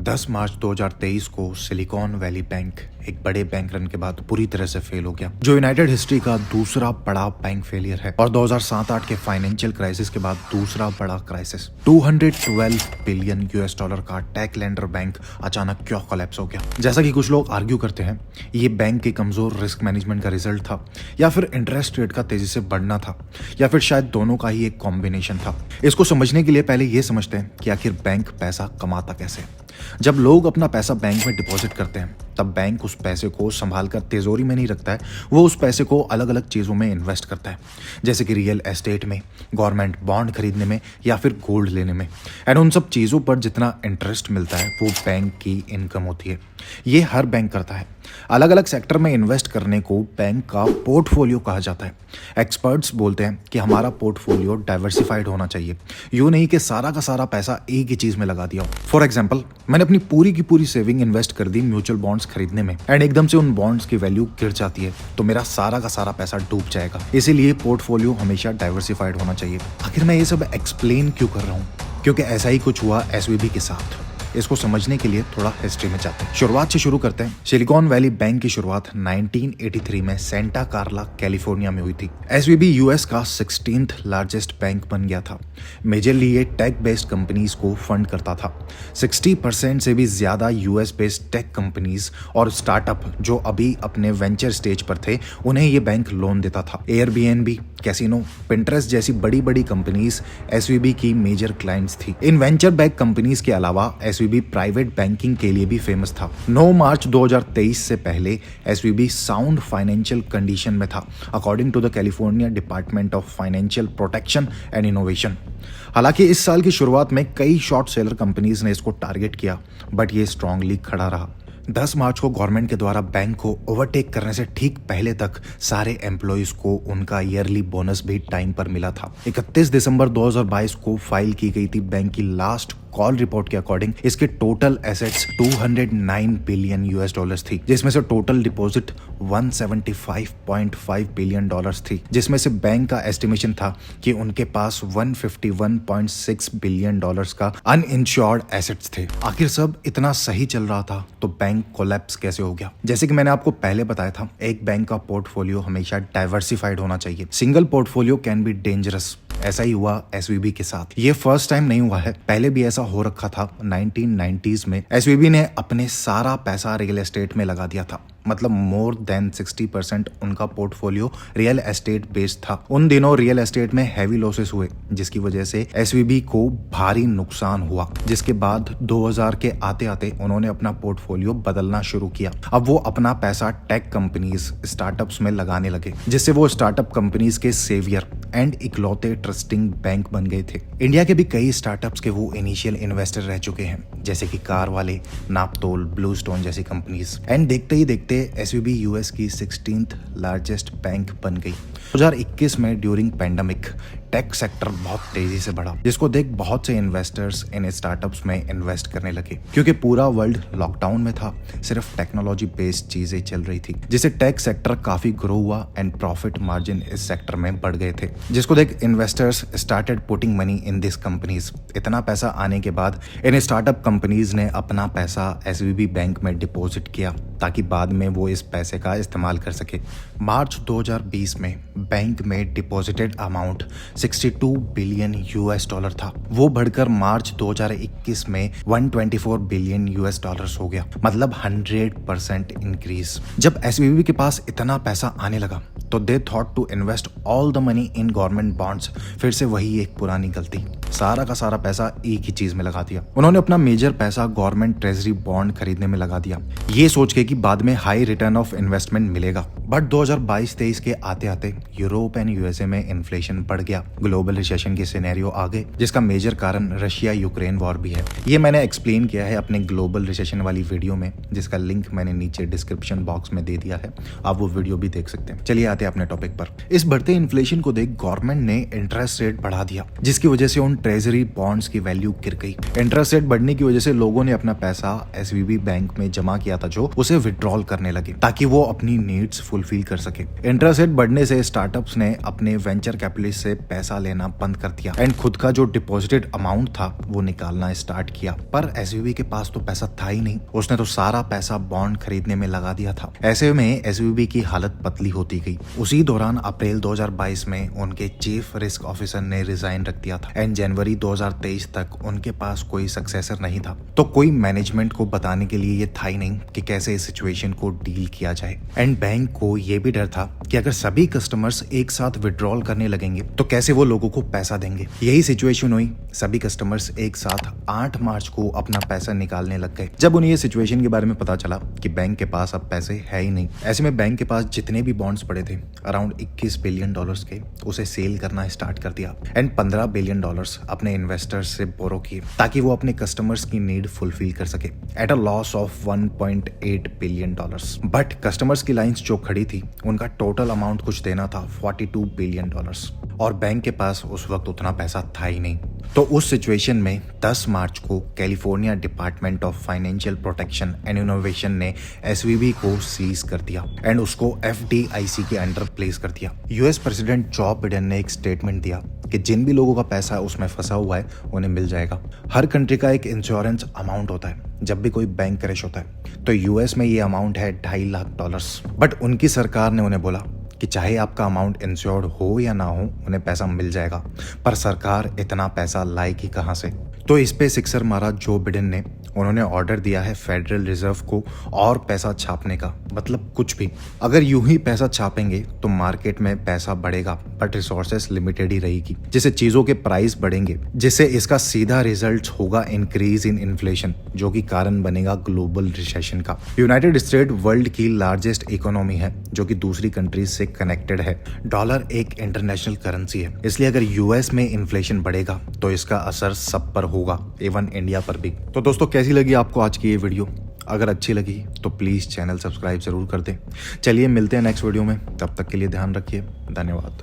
10 मार्च 2023 को silicon valley bank एक बड़े बैंक रन के बाद पूरी तरह से फेल हो गया, जो यूनाइटेड हिस्ट्री का दूसरा बड़ा बैंक फेलियर है और 2007-8 के फाइनेंशियल क्राइसिस के बाद दूसरा बड़ा क्राइसिस। 212 बिलियन यूएस डॉलर का टेक लेंडर बैंक अचानक क्यों कोलैप्स हो गया? जैसा कि कुछ लोग आर्ग्यू करते हैं, ये बैंक के कमजोर रिस्क मैनेजमेंट का रिजल्ट था, या फिर इंटरेस्ट रेट का तेजी से बढ़ना था, या फिर शायद दोनों का ही एक कॉम्बिनेशन था। इसको समझने के लिए पहले ये समझते हैं कि आखिर बैंक पैसा कमाता कैसे। जब लोग अपना पैसा बैंक में डिपॉजिट करते हैं, तब बैंक उस पैसे को संभाल कर तिजोरी में नहीं रखता है, वो उस पैसे को अलग अलग चीज़ों में इन्वेस्ट करता है, जैसे कि रियल एस्टेट में, गवर्नमेंट बॉन्ड खरीदने में, या फिर गोल्ड लेने में। एंड उन सब चीज़ों पर जितना इंटरेस्ट मिलता है वो बैंक की इनकम होती है। ये हर बैंक करता है। अलग अलग सेक्टर में इन्वेस्ट करने को बैंक का पोर्टफोलियो कहा जाता है। एक्सपर्ट्स बोलते हैं कि हमारा पोर्टफोलियो डाइवर्सिफाइड होना चाहिए, यूँ नहीं कि सारा का सारा पैसा एक ही चीज़ में लगा दिया हो। फॉर एग्जाम्पल, मैंने अपनी पूरी की पूरी सेविंग इन्वेस्ट कर दी म्यूचुअल बॉन्ड्स खरीदने में, एंड एकदम से उन बॉन्ड्स की वैल्यू गिर जाती है, तो मेरा सारा का सारा पैसा डूब जाएगा। इसीलिए पोर्टफोलियो हमेशा डाइवर्सिफाइड होना चाहिए। आखिर मैं ये सब एक्सप्लेन क्यों कर रहा हूँ? क्योंकि ऐसा ही कुछ हुआ एसवीबी के साथ। इसको समझने के लिए थोड़ा हिस्ट्री में जाते हैं। शुरुआत से शुरू करते हैं। सिलिकॉन वैली बैंक की शुरुआत 1983 में सेंटा कार्ला कैलिफोर्निया में हुई थी। एसवीबी यूएस का 16th लार्जेस्ट बैंक बन गया था। मेजरली ये टेक बेस्ड कंपनीज को फंड करता था। 60% से भी ज्यादा यूएस बेस्ड टेक कंपनीज और स्टार्टअप जो अभी अपने वेंचर स्टेज पर थे, उन्हें ये बैंक लोन देता था। एयरबीएनबी, कैसीनो, पिंटरेस्ट जैसी बड़ी बड़ी कंपनीज एसवीबी की मेजर क्लाइंट्स थी। इन वेंचर बैक कंपनीज के अलावा एसवीबी प्राइवेट बैंकिंग के लिए भी फेमस था। 9 मार्च 2023 से पहले एसवीबी साउंड फाइनेंशियल कंडीशन में था, according to the California Department of Financial Protection and Innovation. हालांकि इस साल की शुरुआत में कई शॉर्ट सेलर कंपनीज ने इसको टारगेट किया, बट ये स्ट्रांगली खड़ा रहा। 10 मार्च को गवर्नमेंट के द्वारा बैंक को ओवरटेक करने से ठीक पहले तक सारे एम्प्लॉइज को उनका ईयरली बोनस भी टाइम पर मिला था। 31 दिसंबर 2022 को फाइल की गई थी बैंक की लास्ट कॉल रिपोर्ट के अकॉर्डिंग इसके total assets 209 billion US dollars थी, जिसमें से टोटल डिपॉजिट 175.5 बिलियन डॉलर्स थी, जिसमें से बैंक का एस्टिमेशन था कि उनके पास 151.6 बिलियन डॉलर्स का अनइंश्योर्ड एसेट्स थे। आखिर सब इतना सही चल रहा था तो बैंक कोलैप्स कैसे हो गया? जैसे कि मैंने आपको पहले बताया था, एक बैंक का पोर्टफोलियो हमेशा डाइवर्सिफाइड होना चाहिए। Single portfolio can be dangerous. ऐसा ही हुआ एसवीबी के साथ। ये फर्स्ट टाइम नहीं हुआ है, पहले भी ऐसा हो रखा था। 1990s में एसवीबी ने अपने सारा पैसा रियल एस्टेट में लगा दिया था, मतलब मोर देन 60% उनका पोर्टफोलियो रियल एस्टेट बेस्ड था। उन दिनों रियल एस्टेट में हैवी लॉसेस हुए, जिसकी वजह से एसवीबी को भारी नुकसान हुआ, जिसके बाद 2000 के आते आते उन्होंने अपना पोर्टफोलियो बदलना शुरू किया। अब वो अपना पैसा टेक कंपनीज, स्टार्टअप्स में लगाने लगे, जिससे वो स्टार्टअप कंपनीज के सेवियर एंड इकलौते ट्रस्टिंग बैंक बन गए थे। इंडिया के भी कई स्टार्टअप्स के वो इनिशियल इन्वेस्टर रह चुके हैं, जैसे कि कार वाले, नापतोल, ब्लू स्टोन जैसी कंपनीज। एंड देखते ही देखते एसवीबी यूएस की 16th लार्जेस्ट बैंक बन गई। 2021 में ड्यूरिंग पैंडेमिक टेक सेक्टर बहुत तेजी से बढ़ा, जिसको देख बहुत से इन्वेस्टर्स इन स्टार्टअप्स में इन्वेस्ट करने लगे, क्योंकि पूरा वर्ल्ड लॉकडाउन में था, सिर्फ टेक्नोलॉजी बेस्ड चीजें चल रही थी, जिससे टेक सेक्टर काफी ग्रो हुआ एंड प्रॉफिट मार्जिन इस सेक्टर में बढ़ गए थे, जिसको देख investors started putting money in this companies. इतना पैसा आने के बाद इन स्टार्टअप कंपनीज ने अपना पैसा एसवीबी बैंक में डिपॉजिट किया, ताकि बाद में वो इस पैसे का इस्तेमाल कर सके। मार्च 2020 में बैंक में deposited amount 62 billion US dollar था। वो बढ़कर मार्च 2021 में 124 बिलियन यूएस डॉलर्स हो गया, मतलब 100% इंक्रीज। जब एसवीबी के पास इतना पैसा आने लगा तो they thought to invest all the money in government bonds. फिर से वही एक पुरानी गलती, सारा का सारा पैसा एक ही चीज में लगा दिया। उन्होंने अपना मेजर पैसा गवर्नमेंट ट्रेजरी बॉन्ड खरीदने में लगा दिया, ये सोच के कि बाद में हाई रिटर्न ऑफ इन्वेस्टमेंट मिलेगा। बट 2022-23 के आते आते यूरोप एंड यूएसए में इन्फ्लेशन बढ़ गया, ग्लोबल रिसेशन की सिनेरियो आ गए, जिसका मेजर कारण रशिया यूक्रेन वॉर भी है। ये मैंने एक्सप्लेन किया है अपने ग्लोबल रिसेशन वाली वीडियो में, जिसका लिंक मैंने नीचे डिस्क्रिप्शन बॉक्स में दे दिया है, आप वो वीडियो भी देख सकते हैं। चलिए आते हैं अपने टॉपिक पर। इस बढ़ते इन्फ्लेशन को देख गवर्नमेंट ने इंटरेस्ट रेट बढ़ा दिया, जिसकी वजह से उन ट्रेजरी बॉन्ड्स की वैल्यू गिर गई। इंटरेस्ट रेट बढ़ने की वजह से लोगों ने अपना पैसा एसवीबी बैंक में जमा किया था जो उसे विड्रॉल करने लगे ताकि वो अपनी नीड्स फुलफिल कर सके। इंटरेस्ट रेट बढ़ने से स्टार्टअप्स ने अपने वेंचर कैपिटलिस्ट से पैसा लेना बंद कर दिया एंड खुद का जो डिपॉजिटेड अमाउंट था वो निकालना स्टार्ट किया। पर एसवीबी के पास तो पैसा था ही नहीं, उसने तो सारा पैसा बॉन्ड खरीदने में लगा दिया था। ऐसे में एसवीबी की हालत पतली होती गई। उसी दौरान अप्रैल 2022 में उनके चीफ रिस्क ऑफिसर ने रिजाइन रख दिया था एंड जनवरी 2023 तक उनके पास कोई सक्सेसर नहीं था। तो कोई मैनेजमेंट को बताने के लिए ये था ही नहीं कि कैसे इस सिचुएशन को डील किया जाए। एंड बैंक को ये भी डर था कि अगर सभी कस्टमर्स एक साथ विड्रॉल करने लगेंगे तो कैसे वो लोगों को पैसा देंगे। यही सिचुएशन हुई। सभी कस्टमर्स एक साथ 8 मार्च को अपना पैसा निकालने लग गए। जब उन्हें ये सिचुएशन के बारे में पता चला कि बैंक के पास अब पैसे है ही नहीं, ऐसे में बैंक के पास जितने भी बॉन्ड्स पड़े थे अराउंड 21 बिलियन डॉलर्स के, उसे सेल करना स्टार्ट कर दिया एंड 15 बिलियन डॉलर्स अपने इन्वेस्टर्स से बोरो किए ताकि वो अपने कस्टमर्स की नीड फुलफिल कर सके at a loss of 1.8 billion dollars. But customers की लाइंस जो खड़ी थी उनका टोटल अमाउंट कुछ देना था 42 बिलियन डॉलर्स और बैंक के पास उस वक्त उतना पैसा था ही नहीं। तो उस सिचुएशन में 10 मार्च को California Department of Financial Protection and innovation ने एसवीबी को सीज कर दिया एंड उसको एफडीआईसी के अंडर प्लेस कर दिया। यूएस प्रेसिडेंट जो बिडेन ने एक स्टेटमेंट दिया कि जिन भी लोगों का पैसा उसमें फंसा हुआ है उन्हें मिल जाएगा। हर कंट्री का एक इंश्योरेंस अमाउंट होता है जब भी कोई बैंक क्रैश होता है, तो यूएस में ये अमाउंट है $2.5 लाख। बट उनकी सरकार ने उन्हें बोला कि चाहे आपका अमाउंट इंश्योर्ड हो या ना हो उन्हें पैसा मिल जाएगा, पर सरकार इतना पैसा लाएगी कहां से। तो इस पे सिक्सर मारा जो बिडेन ने। उन्होंने ऑर्डर दिया है फेडरल रिजर्व को और पैसा छापने का, मतलब कुछ भी। अगर यूं ही पैसा छापेंगे तो मार्केट में पैसा बढ़ेगा बट रिसोर्सेस लिमिटेड ही रहेगी, जिससे चीजों के प्राइस बढ़ेंगे, जिससे इसका सीधा रिजल्ट होगा इंक्रीज इन इन्फ्लेशन, जो कि कारण बनेगा ग्लोबल रिसेशन का। यूनाइटेड स्टेट वर्ल्ड की लार्जेस्ट इकोनॉमी है जो कि दूसरी कंट्रीज से कनेक्टेड है। डॉलर एक इंटरनेशनल करेंसी है, इसलिए अगर यूएस में इन्फ्लेशन बढ़ेगा तो इसका असर सब पर होगा, इवन इंडिया पर भी। तो दोस्तों कैसी लगी आपको आज की ये वीडियो? अगर अच्छी लगी तो प्लीज चैनल सब्सक्राइब जरूर कर दें। चलिए मिलते हैं नेक्स्ट वीडियो में, तब तक के लिए ध्यान रखिए। धन्यवाद।